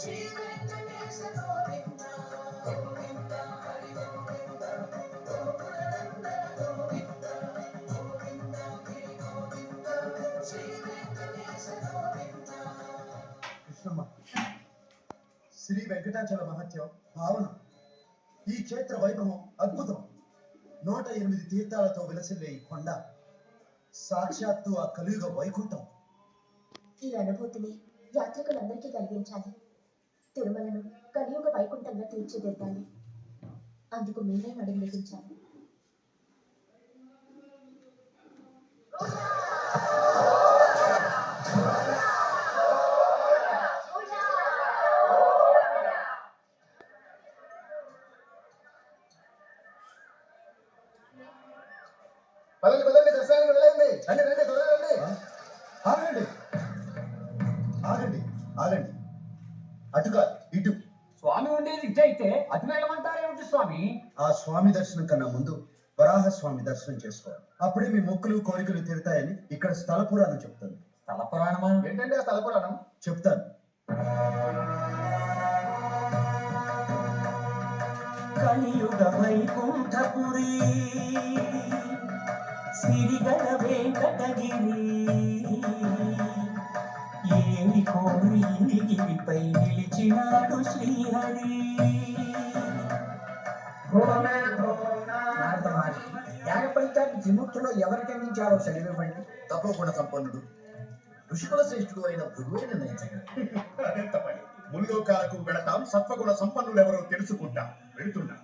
శ్రీ వెంకటాచల మహత్యం భావన. ఈ క్షేత్ర వైభవం అద్భుతం. 108 తీర్థాలతో విలసిల్లే ఈ కొండ సాక్షాత్తు ఆ కలియుగ వైకుంఠం. ఈ అనుభూతిని యాత్రికులందరికీ కలిగించాలి. తిరుమలను కలియుగ వైకుంఠంగా తీర్చిదిద్దాలి. అందుకు మీరే నడుం బిగించాలి. పదండి దర్శనానికి వెళ్ళండి. రండి రండి ఆగండి ఆగండి ఆగండి. అటుగా ఇటు. స్వామి ఉండేది ఇటు అయితే అటు వెళ్ళమంటారేమిటి స్వామి? ఆ స్వామి దర్శనం కన్నా ముందు వరాహ స్వామి దర్శనం చేసుకోవాలి. అప్పుడే మీ మొక్కులు కోరికలు తీరుతాయని ఇక్కడ స్థల పురాణం చెప్తుంది. స్థల పురాణమా? ఏంటంటే ఆ స్థల పురాణం చెప్తాను. కలియుగ వైకుంఠపురి సిరిగల వెంకటగిరి ఏమి కోరి గిరిపై నిలిచినాడు శ్రీహరి. యాగ ఫలితాన్ని త్రిమూర్తులో ఎవరికి అందించారో సెలవివ్వండి. తపోగుణ సంపన్నుడు ఋషికుల శ్రేష్ఠుడు అయిన భృగువే నిర్ణయించగలడు. అదెంత పని. ముల్లోకాలకు వెళతాం, సత్వగుణ సంపన్నులు ఎవరో తెలుసుకుంటాం. వెళుతున్నా.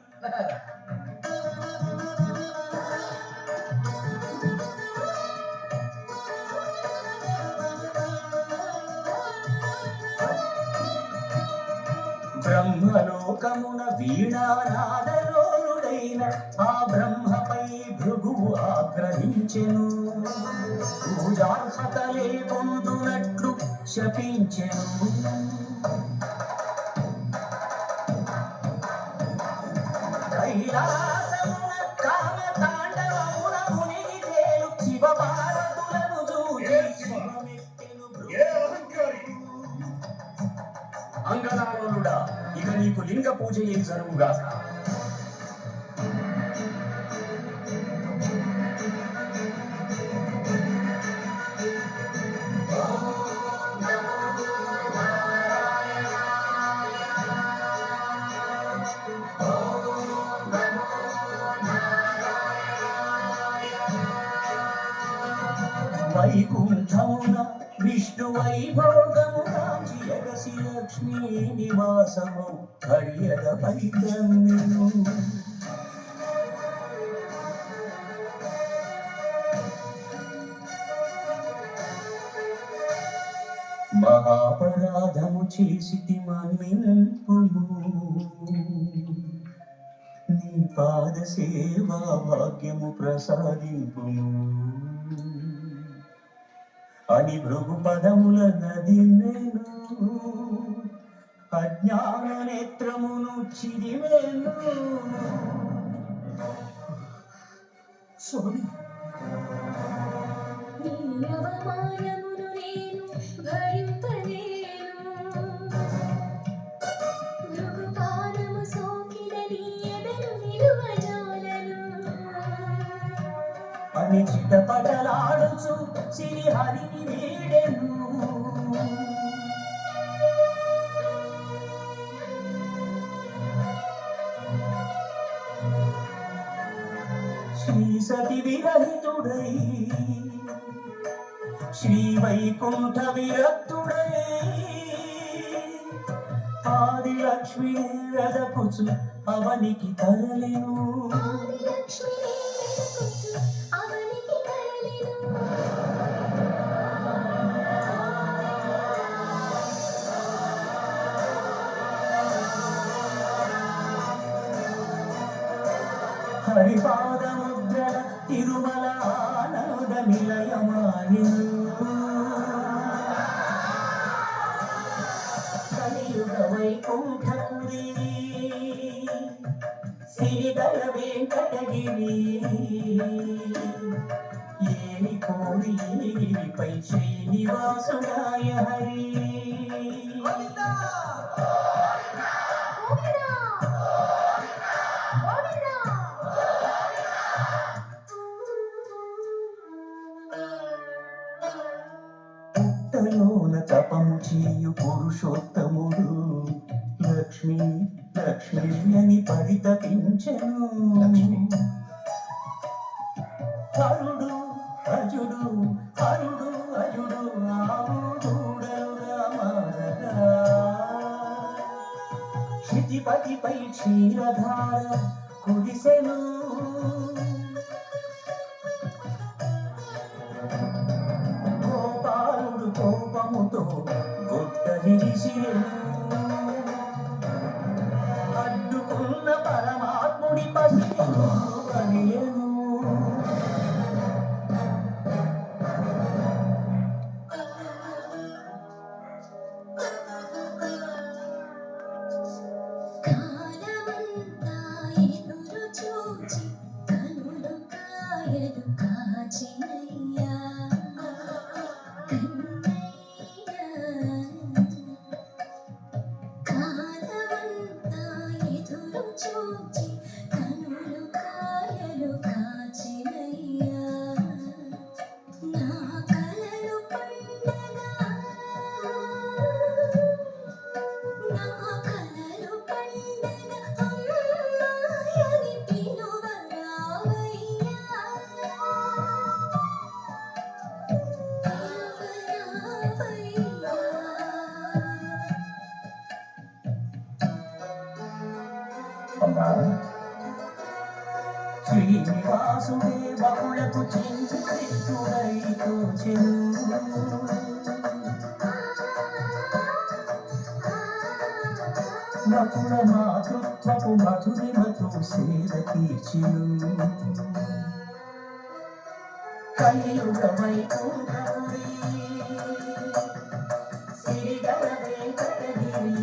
బ్రహ్మలోకమున వీణానాదలోలుడైన ఆ బ్రహ్మపై భృగువు ఆగ్రహించెను. పూజార్హతలే పొందునట్లు శపించెను. కైలాసమున కామ తాండవమున మునిగి తేలు శివపార్వతులను చూచి శివమెత్తెను భృగు. అంగనాలోనుడా, ఇక నీకు లింగ పూజ ఏం జరుగుగా. వైకుంఠమున విష్ణు వైభోగము కాంచి ఎగసి లక్ష్మీ నివాసము హరియద పరిక్రమ్యను. మహాపరాధము చేసితి మన్నింపుము. నీ పాద సేవా భాగ్యము ప్రసాదింపుము అని భృగు పదముల నదిమెను. అజ్ఞాన నేత్రమును చిరిమెను. స్వామి, అవమానమును నేను భరింపలేను. భృగుపాదము సోకిన నీ ఎదను నిలువజాలను అని చిటపటలాడుచు శ్రీహరిని వీడెను. శ్రీ సతి విరహితుడై శ్రీ వైకుంఠ విరక్తుడై ఆది లక్ష్మీ రథపుచు అవనికి తరలెను. హరిపాదముద్రల తిరుమల ఆనంద నిలయమాయెను. కలియుగ వైకుంఠపురి సిరిగల వెంకటగిరి ఏమి కోరి గిరిపై శ్రీనివాసుడాయ హరి. చేయు పురుషోత్తముడు లక్ష్మి లక్ష్మి అని పరితపించెను. లక్ష్మి. హరుడు అజుడు హరుడు అజుడు ఆవుడలు రామారగా క్షితిపతిపై క్షీరధార కురిసెను. గోపాలుడు కోపముతో గుట్ట విరిసిరెను. అడ్డుకున్న పరమాత్ముడి పసిలో కదిలెను. కాలమంతా ఎదురు చూచి కనులు కాయలు కాచినయ్యా కన్నయ్యా. కాలమంతా ఎదురు చూచి కనులు కాయలు కాచినయ్యా. నా కలలు పండగా నా కలలు పండగ అమ్మాయని పిలువరావయ్యా శ్రీనివాసుడే బహుళకు చెంది కృష్ణుడై తోచెను. నకుల మాతృత్వపు మధురిమతో సేద తీర్చెను. కలియుగ వైకుంఠపురి సిరిగల వెంకటగిరి